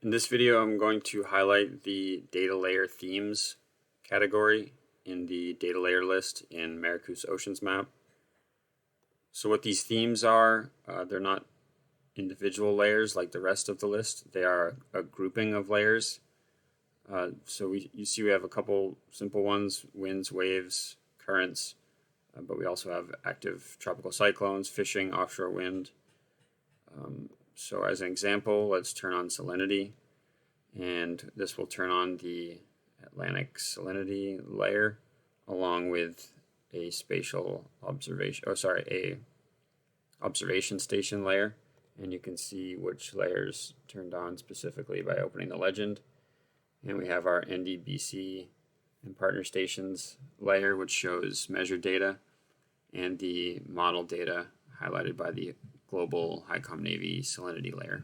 In this video, I'm going to highlight the data layer themes category in the data layer list in MARACOOS OceansMap. So what these themes are, they're not individual layers like the rest of the list. They are a grouping of layers. You see we have a couple simple ones: winds, waves, currents, but we also have active tropical cyclones, fishing, offshore wind. So as an example, let's turn on salinity, and this will turn on the Atlantic salinity layer along with a spatial observation, observation station layer, and you can see which layers turned on specifically by opening the legend. And we have our NDBC and partner stations layer, which shows measured data, and the model data highlighted by the global HICOM Navy salinity layer.